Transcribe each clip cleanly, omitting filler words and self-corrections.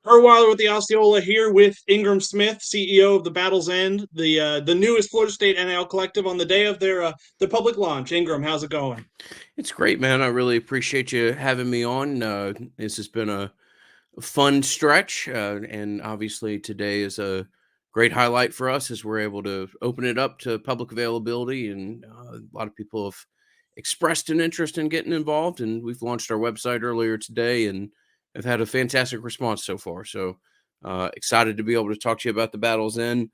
Herweiler with the Osceola here with Ingram Smith, CEO of the Battle's End, the newest Florida State NIL collective on the day of their public launch. Ingram, how's it going? It's great, man. I really appreciate you having me on. This has been a fun stretch, and obviously today is a great highlight for us as we're able to open it up to public availability. And a lot of people have expressed an interest in getting involved, and we've launched our website earlier today and have had a fantastic response so far. So excited to be able to talk to you about the Battle's End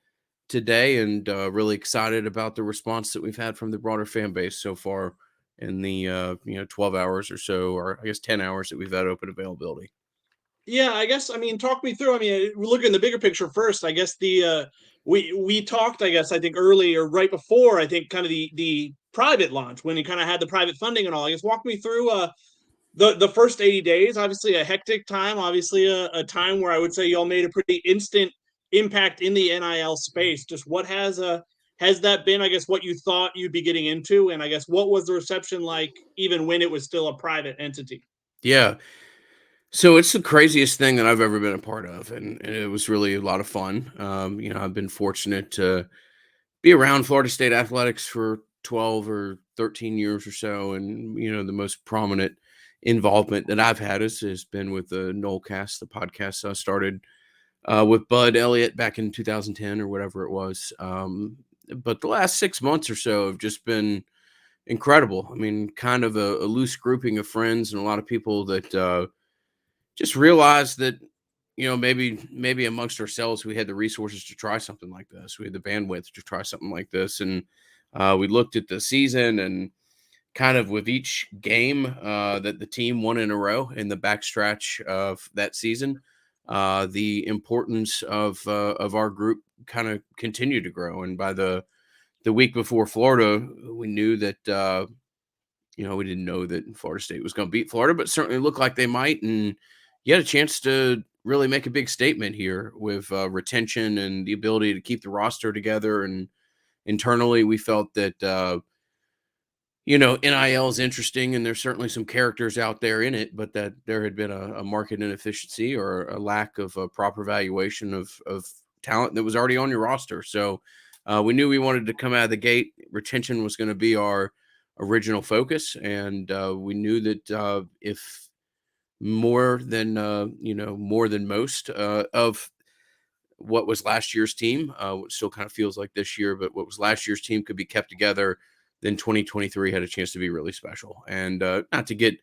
today, and really excited about the response that we've had from the broader fan base so far in the 12 hours or so, or I guess 10 hours that we've had open availability. Yeah, I guess talk me through. We look in the bigger picture first. I guess we talked. I think early or right before. I think kind of the private launch when you kind of had the private funding and all. I guess walk me through the first 80 days. Obviously a hectic time. Obviously a time where I would say y'all made a pretty instant impact in the NIL space. Just what has that been? I guess what you thought you'd be getting into, and I guess what was the reception like even when it was still a private entity? Yeah. So it's the craziest thing that I've ever been a part of, and it was really a lot of fun. I've been fortunate to be around Florida State athletics for 12 or 13 years or so, and the most prominent involvement that I've had has been with the Nolecast, the podcast I started with Bud Elliott back in 2010 or whatever it was. But the last 6 months or so have just been incredible. I mean, kind of a loose grouping of friends and a lot of people that just realized that maybe amongst ourselves we had the resources to try something like this. We had the bandwidth to try something like this, and we looked at the season and kind of with each game that the team won in a row in the backstretch of that season, the importance of our group kind of continued to grow. And by the week before Florida, we knew that we didn't know that Florida State was going to beat Florida, but certainly looked like they might. And you had a chance to really make a big statement here with retention and the ability to keep the roster together. And internally, we felt that NIL is interesting, and there's certainly some characters out there in it, but that there had been a market inefficiency or a lack of a proper valuation of talent that was already on your roster. So we knew we wanted to come out of the gate. Retention was going to be our original focus, and we knew that if more than most of what was last year's team, what still kind of feels like this year, but what was last year's team could be kept together, then 2023 had a chance to be really special. And not to get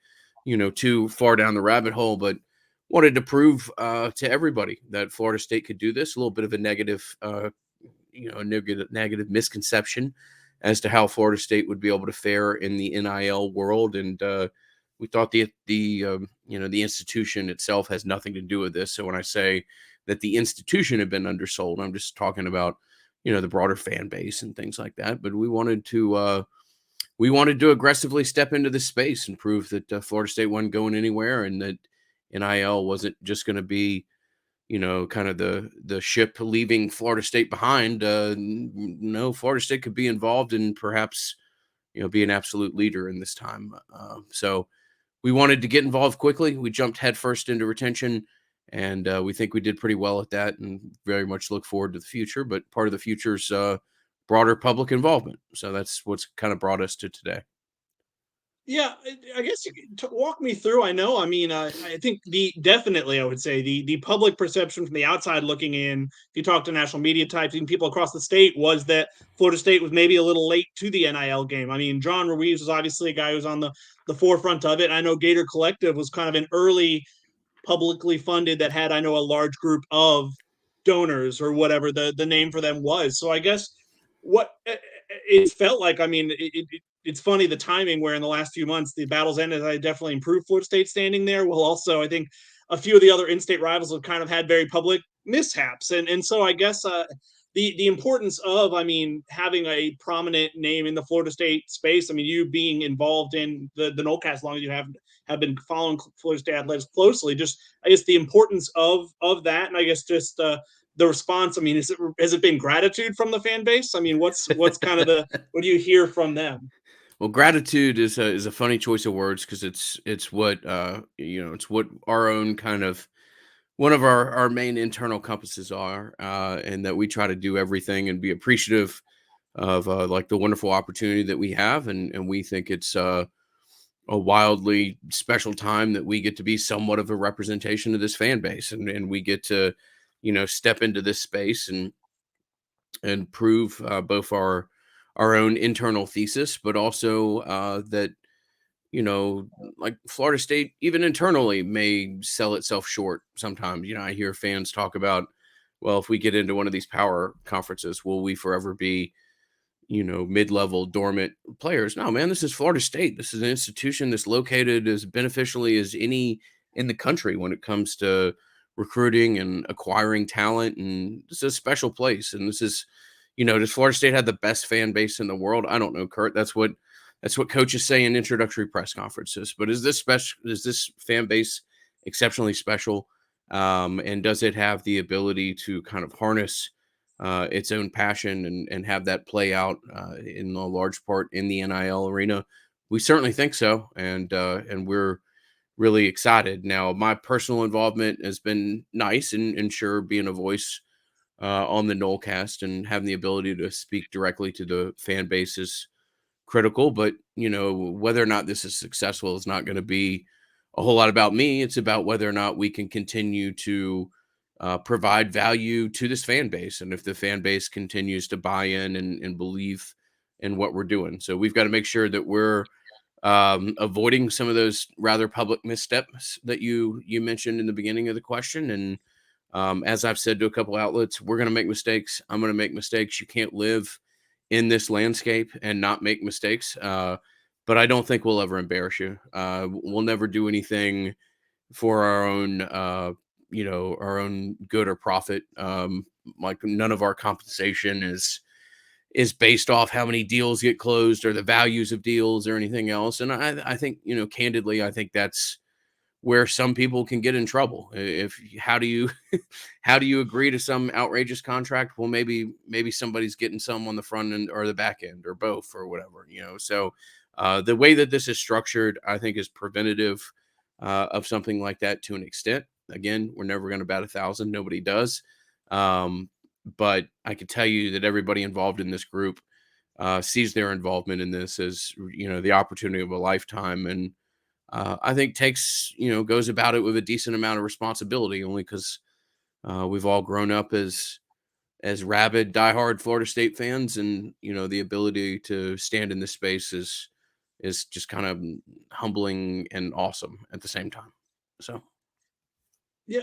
too far down the rabbit hole, but wanted to prove to everybody that Florida State could do this. A little bit of a negative misconception as to how Florida State would be able to fare in the NIL world, and we thought the institution itself has nothing to do with this. So when I say that the institution had been undersold, I'm just talking about the broader fan base and things like that. But we wanted to aggressively step into this space and prove that Florida State wasn't going anywhere, and that NIL wasn't just going to be kind of the ship leaving Florida State behind. No, Florida State could be involved and perhaps be an absolute leader in this time. So we wanted to get involved quickly. We jumped headfirst into retention, and we think we did pretty well at that, and very much look forward to the future. But part of the future is broader public involvement. So that's what's kind of brought us to today. Yeah, I guess you could walk me through. I know. I think definitely I would say the public perception from the outside looking in, if you talk to national media types, even people across the state, was that Florida State was maybe a little late to the NIL game. I mean, John Ruiz was obviously a guy who was on the forefront of it. I know Gator Collective was kind of an early publicly funded that had, I know, a large group of donors or whatever the name for them was. So I guess what it felt like. It's funny the timing where in the last few months the battles ended. I definitely improved Florida State standing there. Well, also I think a few of the other in-state rivals have kind of had very public mishaps, and so I guess the importance of having a prominent name in the Florida State space. I mean, you being involved in the Nolecast as long as you have been following Florida State athletics closely. Just I guess the importance of that, and I guess just the response. I mean, has it been gratitude from the fan base? I mean, what's kind of what do you hear from them? Well, gratitude is a funny choice of words, because it's what it's what our own kind of one of our main internal compasses are, and that we try to do everything and be appreciative of like the wonderful opportunity that we have, and we think it's a wildly special time that we get to be somewhat of a representation of this fan base, and we get to, step into this space and prove both our own internal thesis, but also that, you know, like Florida State, even internally, may sell itself short sometimes. I hear fans talk about, well, if we get into one of these power conferences, will we forever be, mid-level dormant players? No, man, this is Florida State. This is an institution that's located as beneficially as any in the country when it comes to recruiting and acquiring talent. And this is a special place. And this is, does Florida State have the best fan base in the world? I don't know, Kurt. That's what coaches say in introductory press conferences. But is this special? Is this fan base exceptionally special? And does it have the ability to kind of harness its own passion and have that play out in a large part in the NIL arena? We certainly think so, and we're really excited. Now, my personal involvement has been nice, and sure, being a voice on the Nolecast and having the ability to speak directly to the fan base is critical. But whether or not this is successful is not going to be a whole lot about me. It's about whether or not we can continue to provide value to this fan base, and if the fan base continues to buy in and believe in what we're doing. So we've got to make sure that we're avoiding some of those rather public missteps that you mentioned in the beginning of the question. And as I've said to a couple outlets, we're going to make mistakes. I'm going to make mistakes. You can't live in this landscape and not make mistakes. But I don't think we'll ever embarrass you. We'll never do anything for our own good or profit. Like none of our compensation is based off how many deals get closed or the values of deals or anything else. And I think, candidly, I think that's where some people can get in trouble. If how do you how do you agree to some outrageous contract? Well, maybe somebody's getting some on the front end or the back end or both or whatever. So the way that this is structured, I think, is preventative of something like that to an extent. Again, we're never going to bat 1,000. Nobody does. Um, but I can tell you that everybody involved in this group sees their involvement in this as the opportunity of a lifetime, and I think goes about it with a decent amount of responsibility, only because we've all grown up as rabid, diehard Florida State fans, and the ability to stand in this space is just kind of humbling and awesome at the same time. So. Yeah,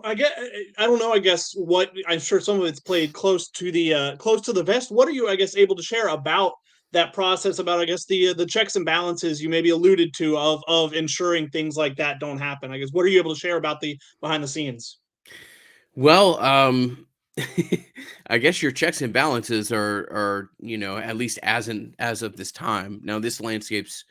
I get. I don't know. I guess what I'm sure some of it's played close to the vest. What are you, I guess, able to share about that process? About, I guess, the checks and balances you maybe alluded to of ensuring things like that don't happen. I guess what are you able to share about the behind the scenes? Well, I guess your checks and balances are at least as of this time. Now, this landscape's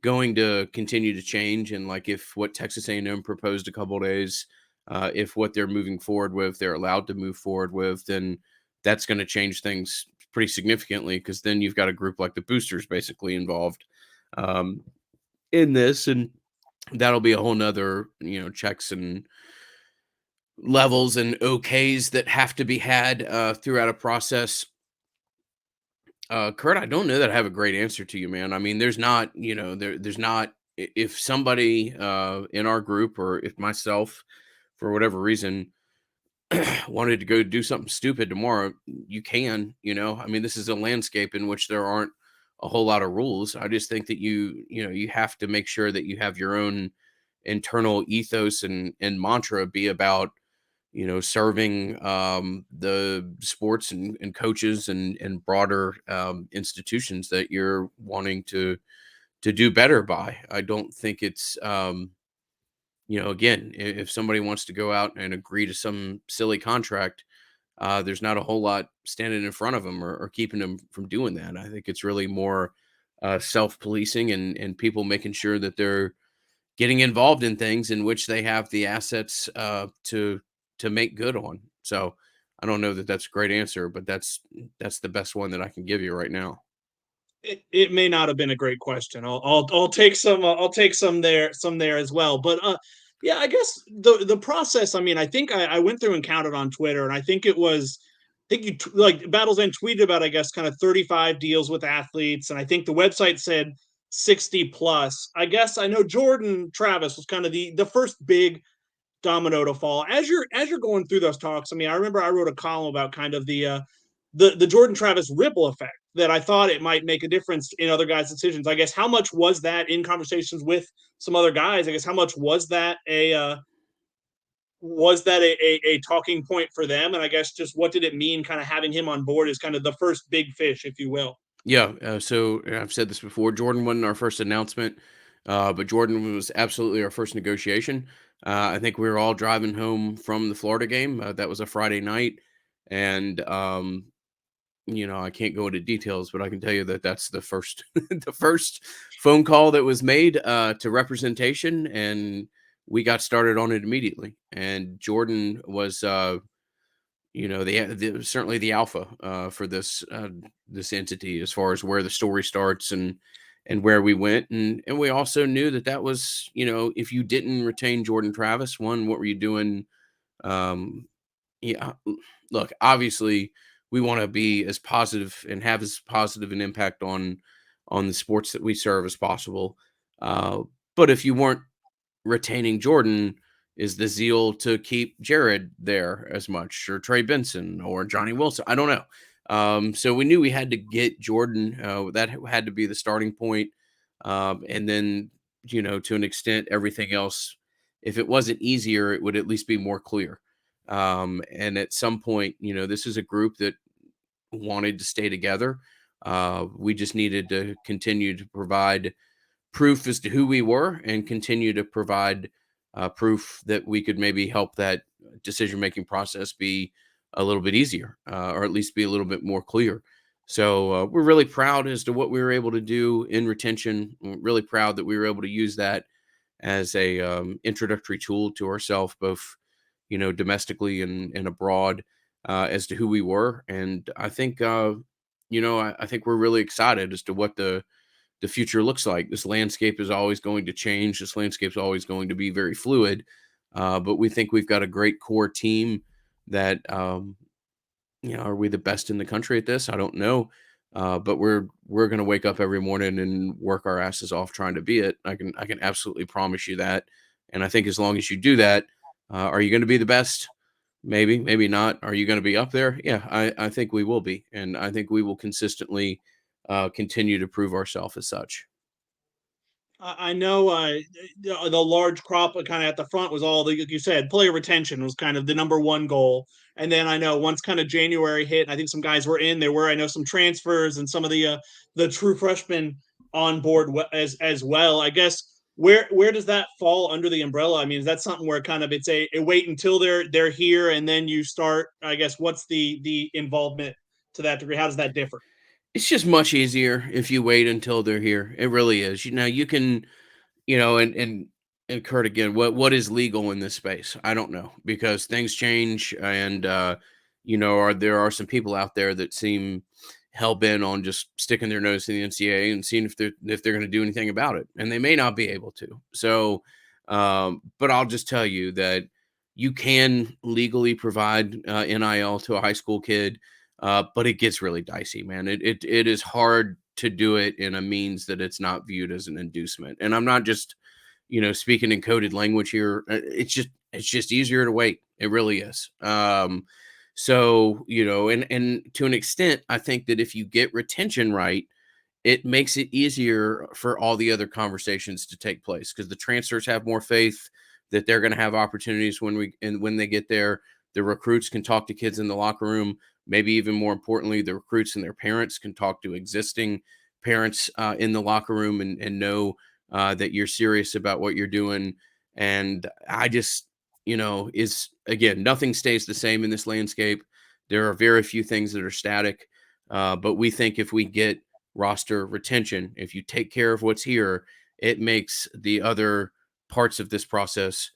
going to continue to change, and like if what Texas A&M proposed a couple days, if what they're moving forward with, they're allowed to move forward with, then that's going to change things pretty significantly, because then you've got a group like the boosters basically involved um, in this, and that'll be a whole nother checks and levels and okays that have to be had throughout a process. Kurt, I don't know that I have a great answer to you, man. I mean, there's not, there's not. If somebody in our group, or if myself, for whatever reason, wanted to go do something stupid tomorrow, you can. I mean, this is a landscape in which there aren't a whole lot of rules. I just think that you have to make sure that you have your own internal ethos and mantra be about serving the sports and coaches and broader institutions that you're wanting to do better by. I don't think it's again, if somebody wants to go out and agree to some silly contract, there's not a whole lot standing in front of them or keeping them from doing that. I think it's really more self-policing and people making sure that they're getting involved in things in which they have the assets to make good on. So I don't know that that's a great answer, but that's the best one that I can give you right now. It may not have been a great question. I'll take some there as well. But Yeah, I guess the process. I mean, I think I went through and counted on Twitter, and I think it was. I think like Battle's End tweeted about, I guess, kind of 35 deals with athletes, and I think the website said 60 plus. I guess I know Jordan Travis was kind of the first big domino to fall. As you're going through those talks, I mean, I remember I wrote a column about kind of the Jordan Travis ripple effect, that I thought it might make a difference in other guys' decisions. I guess how much was that in conversations with some other guys? I guess how much was that a talking point for them? And I guess just what did it mean, kind of having him on board as kind of the first big fish, if you will? Yeah, so I've said this before. Jordan wasn't our first announcement, but Jordan was absolutely our first negotiation. I think we were all driving home from the Florida game. That was a Friday night, and I can't go into details, but I can tell you that that's the first the first phone call that was made to representation, and we got started on it immediately. And Jordan was certainly the alpha for this entity as far as where the story starts and where we went, and we also knew that that was, if you didn't retain Jordan Travis, one, what were you doing? um yeah, look, obviously we want to be as positive and have as positive an impact on the sports that we serve as possible, uh but if you weren't retaining Jordan, is the zeal to keep Jared there as much, or Trey Benson, or Johnny Wilson? I don't know. So we knew we had to get Jordan. That had to be the starting point. And then, to an extent, everything else, if it wasn't easier, it would at least be more clear. And at some point, this is a group that wanted to stay together. We just needed to continue to provide proof as to who we were and continue to provide proof that we could maybe help that decision making process be a little bit easier, or at least be a little bit more clear. So we're really proud as to what we were able to do in retention. We're really proud that we were able to use that as a introductory tool to ourselves, both domestically and abroad, as to who we were. And I think I think we're really excited as to what the future looks like. This landscape is always going to change. This landscape is always going to be very fluid. But we think we've got a great core team that, are we the best in the country at this? I don't know. But we're going to wake up every morning and work our asses off trying to be it. I can absolutely promise you that. And I think as long as you do that, are you going to be the best? Maybe, maybe not. Are you going to be up there? Yeah, I think we will be, and I think we will consistently continue to prove ourselves as such. I know the large crop kind of at the front was all the, like you said, player retention was kind of the number one goal. And then I know once kind of January hit, and I think some guys were in. There were, I know, some transfers and some of the true freshmen on board as well. I guess where does that fall under the umbrella? I mean, is that something where kind of it's a wait until they're here and then you start? I guess what's the involvement to that degree? How does that differ? It's just much easier if you wait until they're here. It really is. You can, and Kurt, again, what is legal in this space? I don't know, because things change, and there are some people out there that seem hell bent on just sticking their nose in the NCAA and seeing if they're going to do anything about it, and they may not be able to. So, but I'll just tell you that you can legally provide NIL to a high school kid, but it gets really dicey, man. It is hard to do it in a means that it's not viewed as an inducement. And I'm not just speaking in coded language here. It's just easier to wait. It really is. So and to an extent, I think that if you get retention right, it makes it easier for all the other conversations to take place, because the transfers have more faith that they're going to have opportunities when they get there. The recruits can talk to kids in the locker room. Maybe even more importantly, the recruits and their parents can talk to existing parents in the locker room and know that you're serious about what you're doing. And I just, is again, nothing stays the same in this landscape. There are very few things that are static. But we think if we get roster retention, if you take care of what's here, it makes the other parts of this process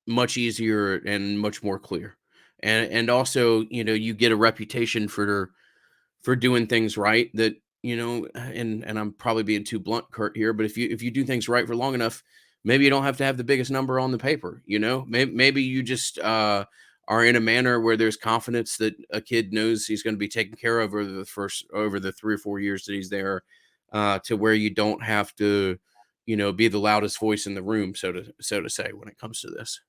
much easier and much more clear. And also, you get a reputation for doing things right, that and I'm probably being too blunt, Kurt, here, but if you do things right for long enough, maybe you don't have to have the biggest number on the paper. Maybe you just are in a manner where there's confidence that a kid knows he's going to be taken care of over the 3 or 4 years that he's there, to where you don't have to, be the loudest voice in the room, so to say, when it comes to this.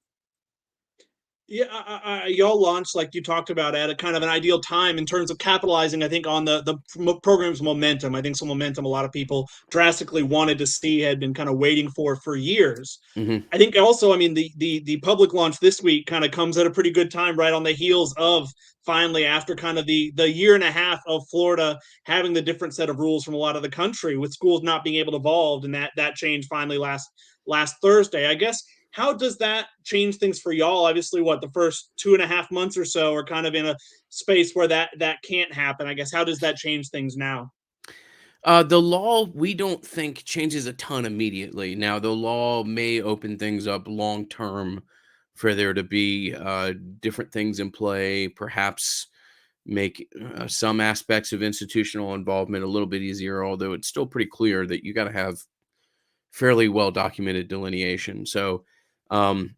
Yeah, y'all launched like you talked about at a kind of an ideal time in terms of capitalizing. I think on the program's momentum. I think some momentum a lot of people drastically wanted to see had been kind of waiting for years. Hmm. I think also, I mean, the public launch this week kind of comes at a pretty good time, right on the heels of finally after kind of the year and a half of Florida having the different set of rules from a lot of the country, with schools not being able to evolve, and that change finally last Thursday. I guess how does that change things for y'all? Obviously, what the first 2.5 months or so are kind of in a space where that can't happen. I guess how does that change things now? The law, we don't think changes a ton immediately. Now, the law may open things up long term for there to be different things in play, perhaps make some aspects of institutional involvement a little bit easier, although it's still pretty clear that you got to have fairly well documented delineation. So, um,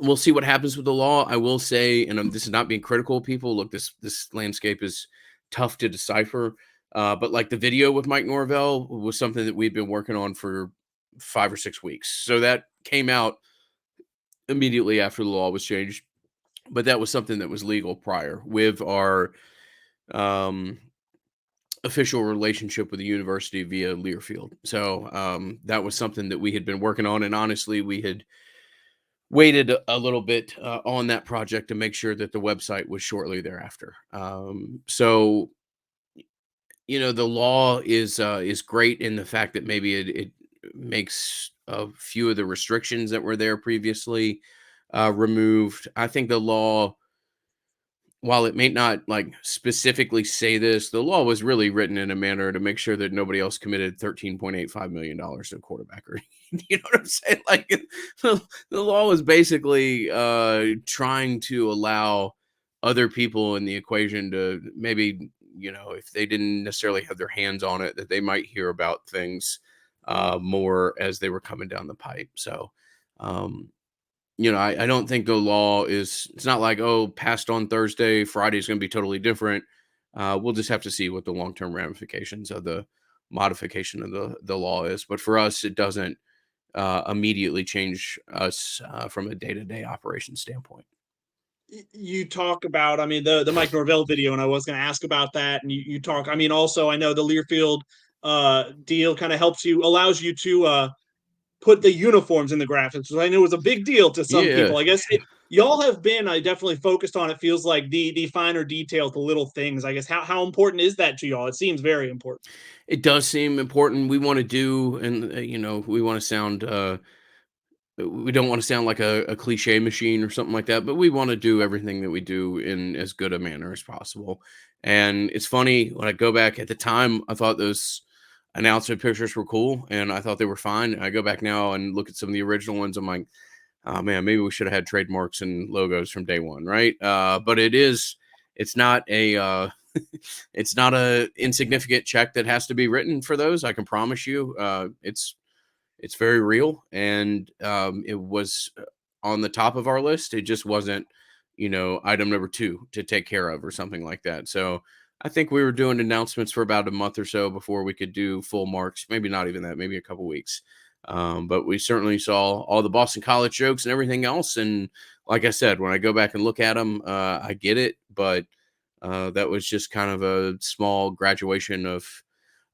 we'll see what happens with the law. I will say, and this is not being critical of people. Look, this landscape is tough to decipher. But like the video with Mike Norvell was something that we've been working on for 5 or 6 weeks. So that came out immediately after the law was changed. But that was something that was legal prior with our um, official relationship with the university via Learfield. So that was something that we had been working on, and honestly, we had waited a little bit on that project to make sure that the website was shortly thereafter. So the law is great in the fact that maybe it makes a few of the restrictions that were there previously removed. I think the law, while it may not like specifically say this, the law was really written in a manner to make sure that nobody else committed $13.85 million to a quarterback. Or you know what I'm saying? Like the law was basically trying to allow other people in the equation to maybe, if they didn't necessarily have their hands on it, that they might hear about things more as they were coming down the pipe. So um, I don't think the law it's not like, oh, passed on Thursday, Friday is going to be totally different. We'll just have to see what the long term ramifications of the modification of the law is. But for us, it doesn't immediately change us from a day to day operation standpoint. You talk about, I mean, the Mike Norvell video, and I was going to ask about that. And you talk, I mean, also I know the Learfield deal kind of allows you to put the uniforms in the graphics, which I know was a big deal to some Yeah, people. I guess y'all have been, I definitely focused on. It feels like the finer details, the little things. I guess how important is that to y'all? It seems very important. it does seem important. We want to do, and we want to sound. We don't want to sound like a cliche machine or something like that, but we want to do everything that we do in as good a manner as possible. And it's funny when I go back at the time, I thought those announcement pictures were cool and I thought they were fine. I go back now and look at some of the original ones. I'm like, oh man, maybe we should have had trademarks and logos from day one, right? But it's not it's not a insignificant check that has to be written for those. I can promise you, it's very real, and it was on the top of our list. It just wasn't, item number two to take care of or something like that. So I think we were doing announcements for about a month or so before we could do full marks. Maybe not even that. Maybe a couple weeks. But we certainly saw all the Boston College jokes and everything else. And like I said, when I go back and look at them, I get it. But that was just kind of a small graduation of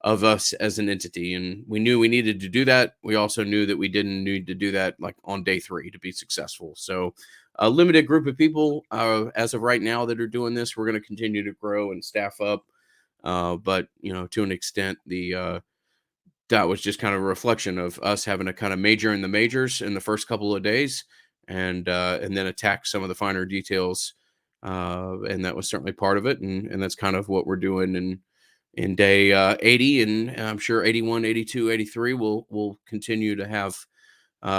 us as an entity. And we knew we needed to do that. We also knew that we didn't need to do that like on day three to be successful. So a limited group of people as of right now that are doing this. We're going to continue to grow and staff up. But to an extent, the that was just kind of a reflection of us having to kind of major in the majors in the first couple of days, and then attack some of the finer details. And that was certainly part of it, and that's kind of what we're doing in day 80, and I'm sure 81, 82, 83 will continue to have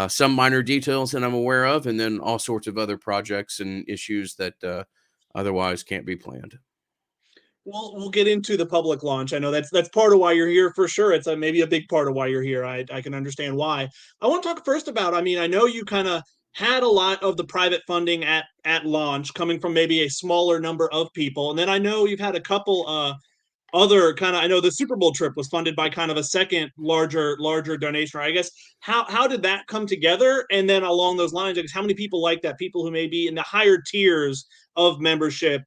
some minor details that I'm aware of, and then all sorts of other projects and issues that otherwise can't be planned. we'll get into the public launch. I know that's part of why you're here for sure. It's maybe a big part of why you're here. I can understand why. I want to talk first about. I mean, I know you kind of had a lot of the private funding at launch coming from maybe a smaller number of people, and then I know you've had a couple other kind of. I know the Super Bowl trip was funded by kind of a second larger donation. I guess how did that come together? And then along those lines, I guess how many people like that? People who may be in the higher tiers of membership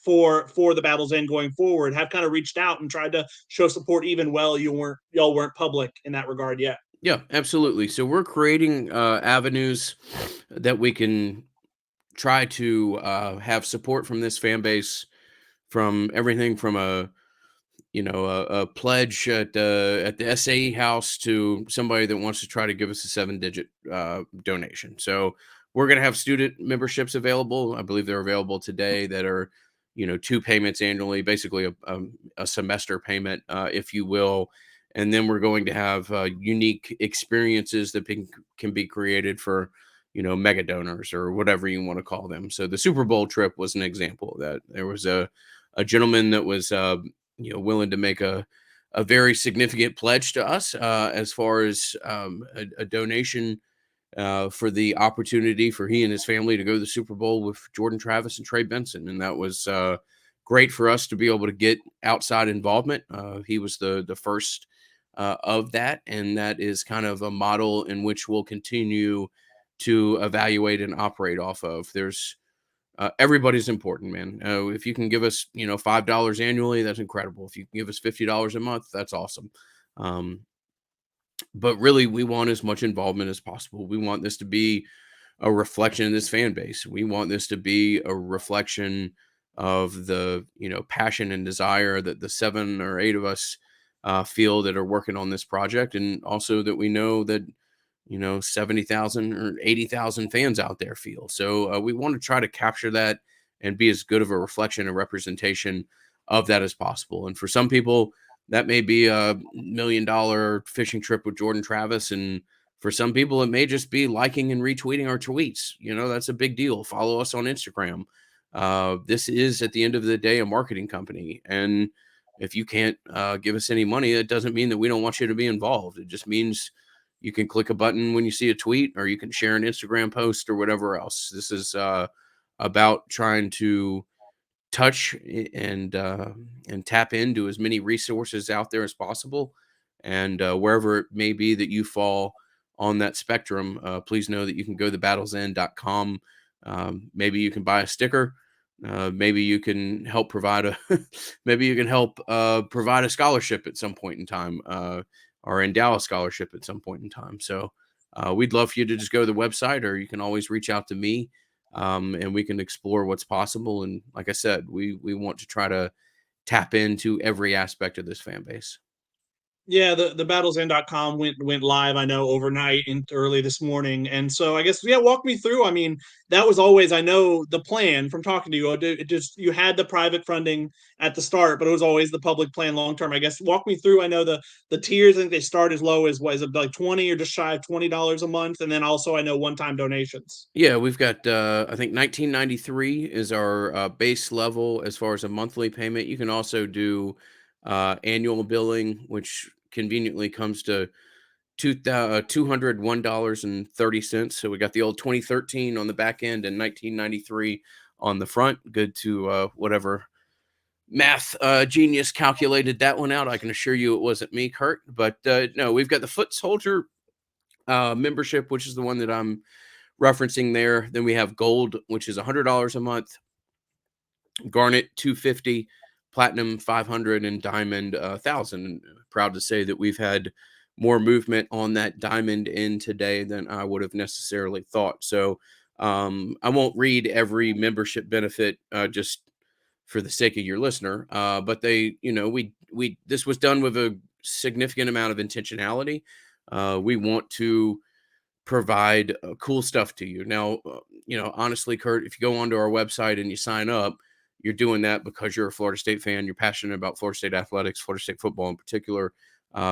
for the Battle's End going forward have kind of reached out and tried to show support even well y'all weren't public in that regard yet. Yeah, absolutely. So we're creating avenues that we can try to have support from this fan base, from everything from a pledge at the SAE house to somebody that wants to try to give us a 7-digit donation. So we're going to have student memberships available. I believe they're available today that are, 2 payments annually, basically a semester payment, if you will. And then we're going to have unique experiences that can be created for, mega donors or whatever you want to call them. So the Super Bowl trip was an example of that. There was a gentleman that was willing to make a very significant pledge to us as far as a donation for the opportunity for he and his family to go to the Super Bowl with Jordan Travis and Trey Benson, and that was great for us to be able to get outside involvement. He was the first of that, and that is kind of a model in which we'll continue to evaluate and operate off of. There's everybody's important, man. If you can give us, $5 annually, that's incredible. If you can give us $50 a month, that's awesome. Um, but really, we want as much involvement as possible. We want this to be a reflection of this fan base. We want this to be a reflection of the, passion and desire that the 7 or 8 of us feel that are working on this project, and also that we know that 70,000 or 80,000 fans out there feel. So we want to try to capture that and be as good of a reflection and representation of that as possible. And for some people, that may be a $1 million fishing trip with Jordan Travis. And for some people, it may just be liking and retweeting our tweets. That's a big deal. Follow us on Instagram. This is, at the end of the day, a marketing company. And if you can't give us any money, it doesn't mean that we don't want you to be involved. It just means you can click a button when you see a tweet, or you can share an Instagram post or whatever else. This is about trying to touch and tap into as many resources out there as possible. And wherever it may be that you fall on that spectrum, please know that you can go to battlesend.com. Maybe you can buy a sticker. Maybe you can help provide a maybe you can help provide a scholarship at some point in time, or endow a scholarship at some point in time. So we'd love for you to just go to the website, or you can always reach out to me, and we can explore what's possible. And like I said, we want to try to tap into every aspect of this fan base. Yeah, the battlesend.com went live, I know, overnight and early this morning. And so I guess, yeah, walk me through. I mean, that was always, I know, the plan from talking to you. It just, you had the private funding at the start, but it was always the public plan long term. I guess walk me through. I know the tiers, I think they start as low as, what is it, like 20 or just shy of $20 a month, and then also I know one-time donations. Yeah, we've got I think 1993 is our base level as far as a monthly payment. You can also do annual billing, which conveniently comes to $201.30. So we got the old 2013 on the back end and 1993 on the front. Good to whatever math genius calculated that one out. I can assure you it wasn't me, Kurt. But no, we've got the foot soldier membership, which is the one that I'm referencing there. Then we have gold, which is $100 a month, garnet 250, platinum 500, and diamond 1,000. Proud to say that we've had more movement on that diamond end today than I would have necessarily thought. So I won't read every membership benefit just for the sake of your listener, but they, we this was done with a significant amount of intentionality. We want to provide cool stuff to you. Now, honestly, Kurt, if you go onto our website and you sign up, you're doing that because you're a Florida State fan. You're passionate about Florida State athletics, Florida State football in particular,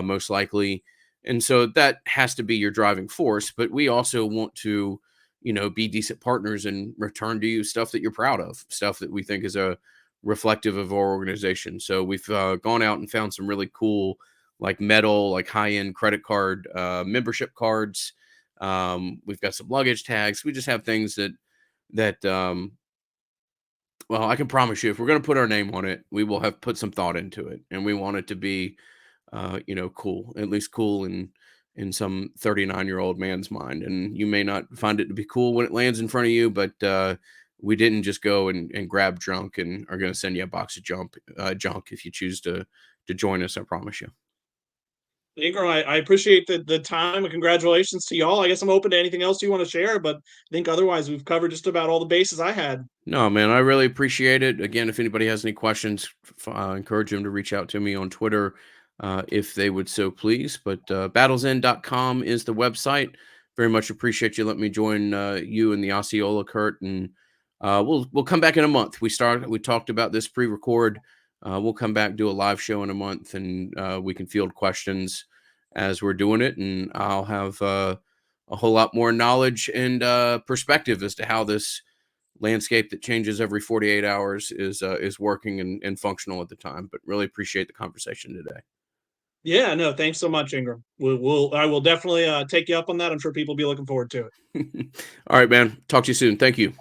most likely. And so that has to be your driving force. But we also want to, be decent partners and return to you stuff that you're proud of, stuff that we think is a reflective of our organization. So we've gone out and found some really cool, like metal, like high end credit card membership cards. We've got some luggage tags. We just have things that well, I can promise you, if we're going to put our name on it, we will have put some thought into it, and we want it to be, cool, at least cool in some 39-year-old man's mind. And you may not find it to be cool when it lands in front of you, but we didn't just go and grab junk and are going to send you a box of junk if you choose to join us. I promise you. Ingram, I appreciate the time and congratulations to y'all. I guess I'm open to anything else you want to share, but I think otherwise we've covered just about all the bases I had. No, man, I really appreciate it. Again, if anybody has any questions, I encourage them to reach out to me on Twitter if they would so please. But battlesend.com is the website. Very much appreciate you letting me join you and the Osceola, Kurt. And we'll come back in a month. We talked about this pre-record. We'll come back, do a live show in a month, and we can field questions as we're doing it. And I'll have a whole lot more knowledge and perspective as to how this landscape that changes every 48 hours is working and functional at the time. But really appreciate the conversation today. Yeah, no, thanks so much, Ingram. I will definitely take you up on that. I'm sure people will be looking forward to it. All right, man. Talk to you soon. Thank you.